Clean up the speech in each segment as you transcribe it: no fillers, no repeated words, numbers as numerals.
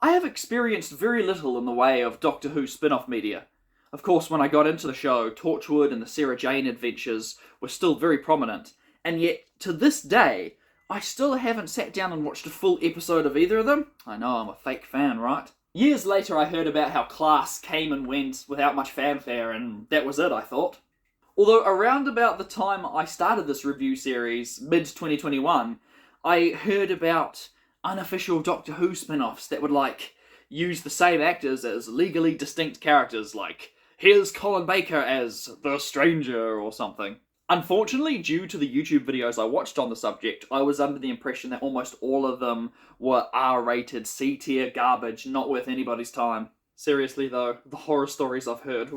I have experienced very little in the way of Doctor Who spin-off media. Of course, when I got into the show, Torchwood and the Sarah Jane adventures were still very prominent, and yet, to this day, I still haven't sat down and watched a full episode of either of them. I know, I'm a fake fan, right? Years later, I heard about how Class came and went without much fanfare, and that was it, I thought. Although around about the time I started this review series, mid-2021, I heard about unofficial Doctor Who spin-offs that would, use the same actors as legally distinct characters, here's Colin Baker as the Stranger or something. Unfortunately, due to the YouTube videos I watched on the subject, I was under the impression that almost all of them were R-rated, C-tier garbage, not worth anybody's time. Seriously though, the horror stories I've heard.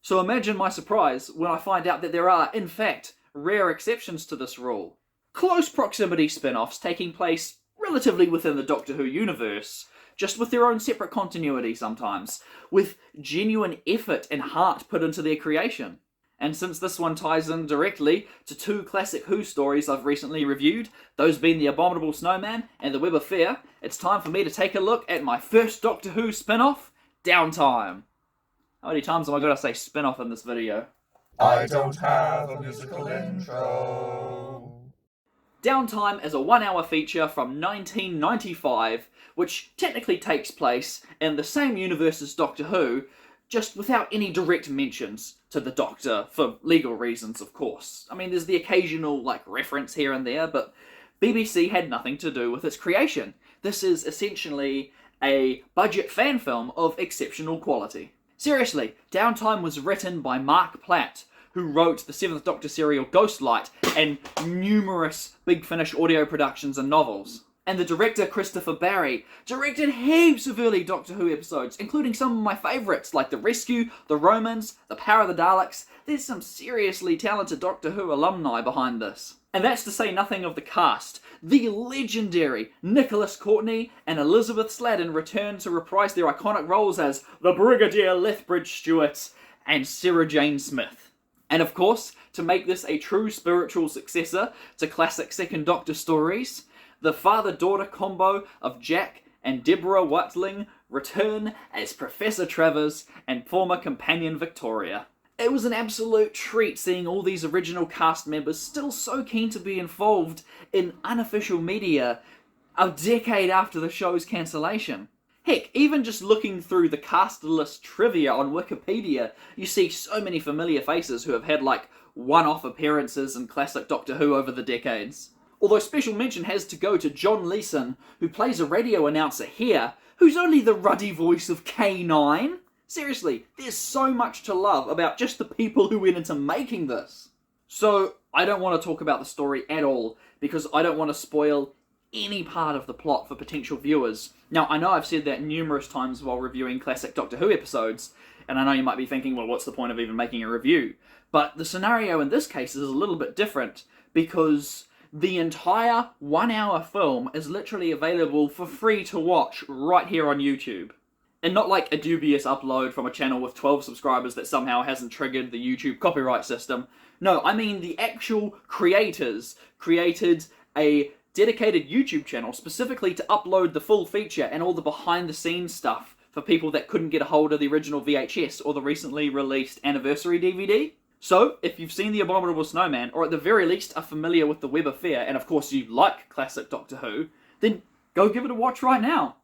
So imagine my surprise when I find out that there are, in fact, rare exceptions to this rule. Close proximity spin-offs taking place relatively within the Doctor Who universe, just with their own separate continuity sometimes, with genuine effort and heart put into their creation. And since this one ties in directly to two classic Who stories I've recently reviewed, those being The Abominable Snowman and The Web of Fear, it's time for me to take a look at my first Doctor Who spin-off, Downtime. How many times am I going to say spin-off in this video? I don't have a musical intro. Downtime is a 1-hour feature from 1995, which technically takes place in the same universe as Doctor Who, just without any direct mentions to the Doctor, for legal reasons, of course. I mean, there's the occasional, reference here and there, but BBC had nothing to do with its creation. This is essentially a budget fan film of exceptional quality. Seriously, Downtime was written by Mark Platt, who wrote the 7th Doctor serial Ghostlight and numerous Big Finish audio productions and novels. And the director, Christopher Barry, directed heaps of early Doctor Who episodes, including some of my favourites, like The Rescue, The Romans, The Power of the Daleks. There's some seriously talented Doctor Who alumni behind this. And that's to say nothing of the cast. The legendary Nicholas Courtney and Elizabeth Sladen return to reprise their iconic roles as the Brigadier Lethbridge-Stewart and Sarah Jane Smith. And of course, to make this a true spiritual successor to classic Second Doctor stories, the father-daughter combo of Jack and Deborah Watling return as Professor Travers and former companion Victoria. It was an absolute treat seeing all these original cast members still so keen to be involved in unofficial media a decade after the show's cancellation. Heck, even just looking through the cast list trivia on Wikipedia, you see so many familiar faces who have had one-off appearances in classic Doctor Who over the decades. Although special mention has to go to John Leeson, who plays a radio announcer here, who's only the ruddy voice of K9. Seriously, there's so much to love about just the people who went into making this. So, I don't want to talk about the story at all, because I don't want to spoil any part of the plot for potential viewers. Now, I know I've said that numerous times while reviewing classic Doctor Who episodes, and I know you might be thinking, well, what's the point of even making a review? But the scenario in this case is a little bit different, because the entire 1-hour film is literally available for free to watch right here on YouTube. And not like a dubious upload from a channel with 12 subscribers that somehow hasn't triggered the YouTube copyright system. No, I mean the actual creators created a dedicated YouTube channel specifically to upload the full feature and all the behind-the-scenes stuff for people that couldn't get a hold of the original VHS or the recently released anniversary DVD. So, if you've seen The Abominable Snowman, or at the very least are familiar with The Web of Fear, and of course you like classic Doctor Who, then go give it a watch right now.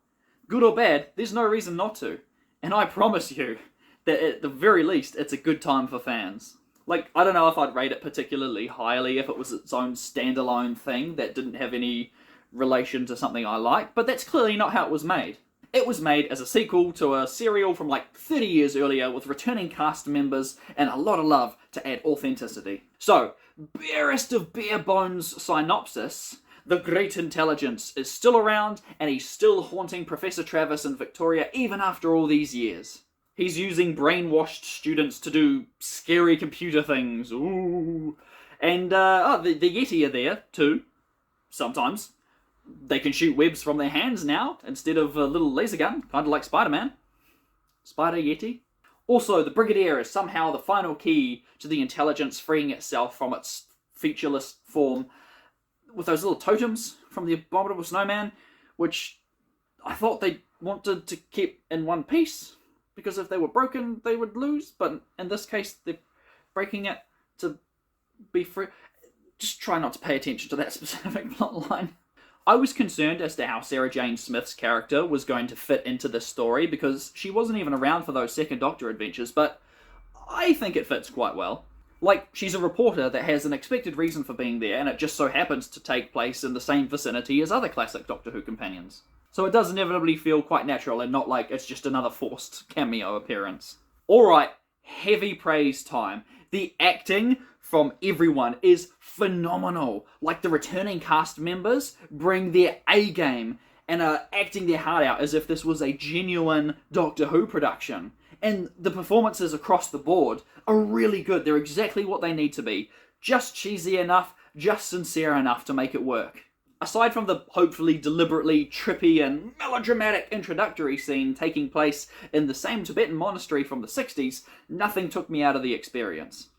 Good or bad, there's no reason not to. And I promise you that at the very least, it's a good time for fans. I don't know if I'd rate it particularly highly if it was its own standalone thing that didn't have any relation to something I like, but that's clearly not how it was made. It was made as a sequel to a serial from 30 years earlier with returning cast members and a lot of love to add authenticity. So, barest of bare bones synopsis, the Great Intelligence is still around and he's still haunting Professor Travers and Victoria even after all these years. He's using brainwashed students to do scary computer things. Ooh. And, the Yeti are there, too. Sometimes. They can shoot webs from their hands now, instead of a little laser gun, kind of like Spider-Man. Spider-Yeti. Also, the Brigadier is somehow the final key to the intelligence freeing itself from its featureless form, with those little totems from the Abominable Snowman, which I thought they wanted to keep in one piece, because if they were broken, they would lose, but in this case, they're breaking it to be free. Just try not to pay attention to that specific plotline. I was concerned as to how Sarah Jane Smith's character was going to fit into this story, because she wasn't even around for those Second Doctor adventures, but I think it fits quite well. Like, she's a reporter that has an expected reason for being there, and it just so happens to take place in the same vicinity as other classic Doctor Who companions. So it does inevitably feel quite natural, and not like it's just another forced cameo appearance. Alright, heavy praise time. The acting from everyone is phenomenal. Like, the returning cast members bring their A-game and are acting their heart out as if this was a genuine Doctor Who production. And the performances across the board are really good. They're exactly what they need to be. Just cheesy enough, just sincere enough to make it work. Aside from the hopefully deliberately trippy and melodramatic introductory scene taking place in the same Tibetan monastery from the 60s, nothing took me out of the experience.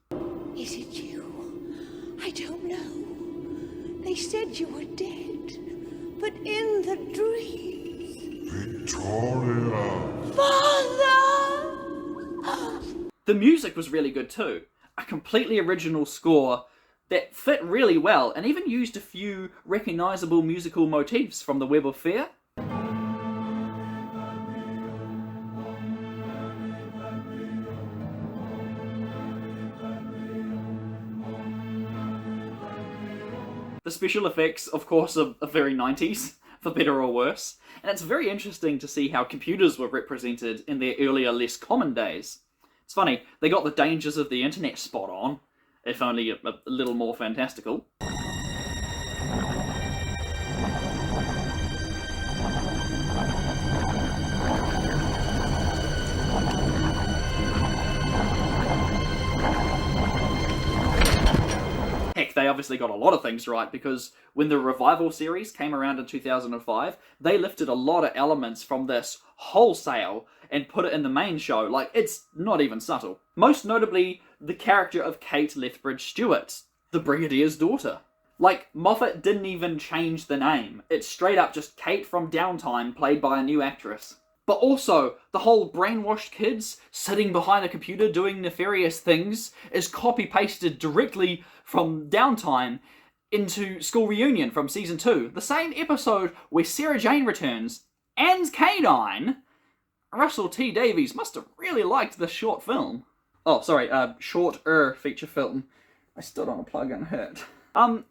Is it you? I don't know. They said you were dead, but in the dream... Victoria! Father! The music was really good too. A completely original score that fit really well, and even used a few recognisable musical motifs from the Web of Fear. The special effects, of course, are very 90s, for better or worse, and it's very interesting to see how computers were represented in their earlier, less common days. It's funny, they got the dangers of the internet spot on, if only a little more fantastical. Heck, they obviously got a lot of things right, because when the revival series came around in 2005, they lifted a lot of elements from this wholesale and put it in the main show. Like, it's not even subtle. Most notably, the character of Kate Lethbridge-Stewart, the Brigadier's daughter. Like, Moffat didn't even change the name. It's straight up just Kate from Downtime, played by a new actress. But also, the whole brainwashed kids sitting behind a computer doing nefarious things is copy-pasted directly from Downtime into School Reunion from Season 2. The same episode where Sarah Jane returns, and K9. Russell T Davies must have really liked this short film. Oh, sorry, shorter feature film. I stood on a plug and hurt.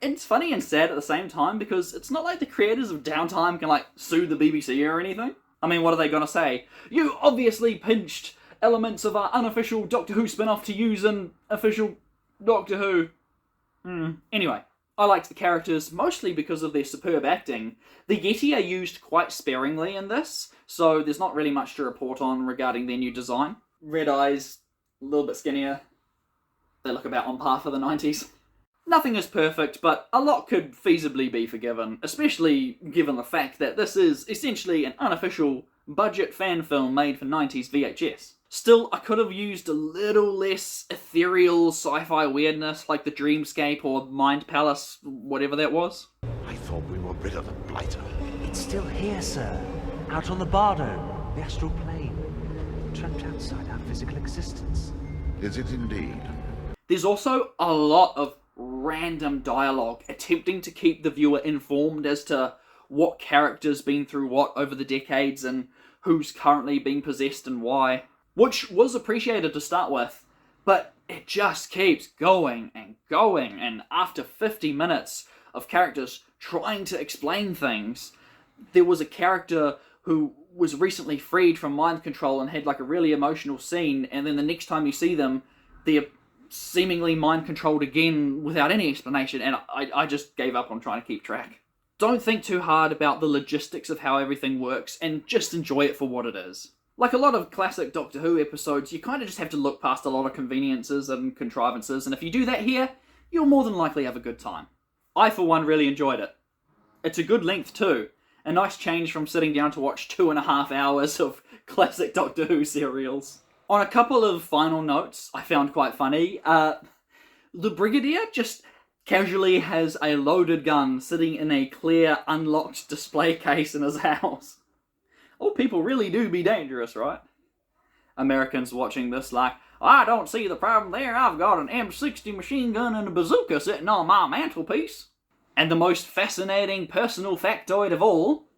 It's funny and sad at the same time, because it's not like the creators of Downtime can, like, sue the BBC or anything. I mean, what are they gonna say? You obviously pinched elements of our unofficial Doctor Who spin-off to use in official Doctor Who. Anyway, I liked the characters mostly because of their superb acting. The Yeti are used quite sparingly in this, so there's not really much to report on regarding their new design. Red eyes, a little bit skinnier. They look about on par for the 90s. Nothing is perfect, but a lot could feasibly be forgiven, especially given the fact that this is essentially an unofficial budget fan film made for 90s VHS. Still, I could have used a little less ethereal sci-fi weirdness like the Dreamscape or Mind Palace, whatever that was. I thought we were rid of the blighter. It's still here, sir. Out on the Bardo, the astral plane. Trapped outside our physical existence. Is it indeed? There's also a lot of random dialogue attempting to keep the viewer informed as to what character's been through what over the decades and who's currently being possessed and why. Which was appreciated to start with, but it just keeps going, and after 50 minutes of characters trying to explain things, there was a character who was recently freed from mind control and had like a really emotional scene, and then the next time you see them, they're seemingly mind controlled again without any explanation, and I just gave up on trying to keep track. Don't think too hard about the logistics of how everything works, and just enjoy it for what it is. Like a lot of classic Doctor Who episodes, you kind of just have to look past a lot of conveniences and contrivances, and if you do that here, you'll more than likely have a good time. I, for one, really enjoyed it. It's a good length too. A nice change from sitting down to watch 2.5 hours of classic Doctor Who serials. On a couple of final notes I found quite funny, the Brigadier just casually has a loaded gun sitting in a clear, unlocked display case in his house. Oh, people really do be dangerous, right? Americans watching this like, I don't see the problem there, I've got an M60 machine gun and a bazooka sitting on my mantelpiece. And the most fascinating personal factoid of all,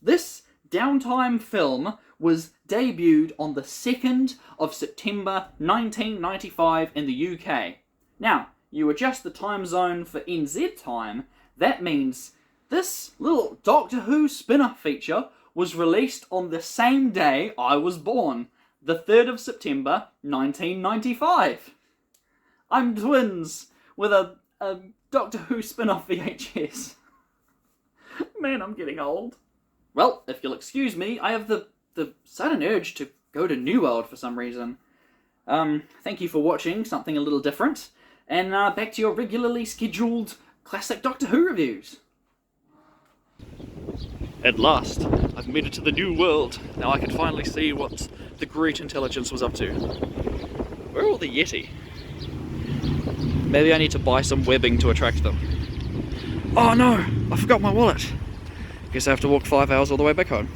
this Downtime film was debuted on the 2nd of September 1995 in the UK. Now, you adjust the time zone for NZ time, that means this little Doctor Who spin-off feature was released on the same day I was born, the 3rd of September 1995. I'm twins with a Doctor Who spin-off VHS. Man, I'm getting old. Well, if you'll excuse me, I have the sudden urge to go to New World for some reason. Thank you for watching something a little different, and back to your regularly scheduled classic Doctor Who reviews. At last, I've made it to the New World. Now I can finally see what the Great Intelligence was up to. Where are all the Yeti? Maybe I need to buy some webbing to attract them. Oh no! I forgot my wallet! Guess I have to walk 5 hours all the way back home.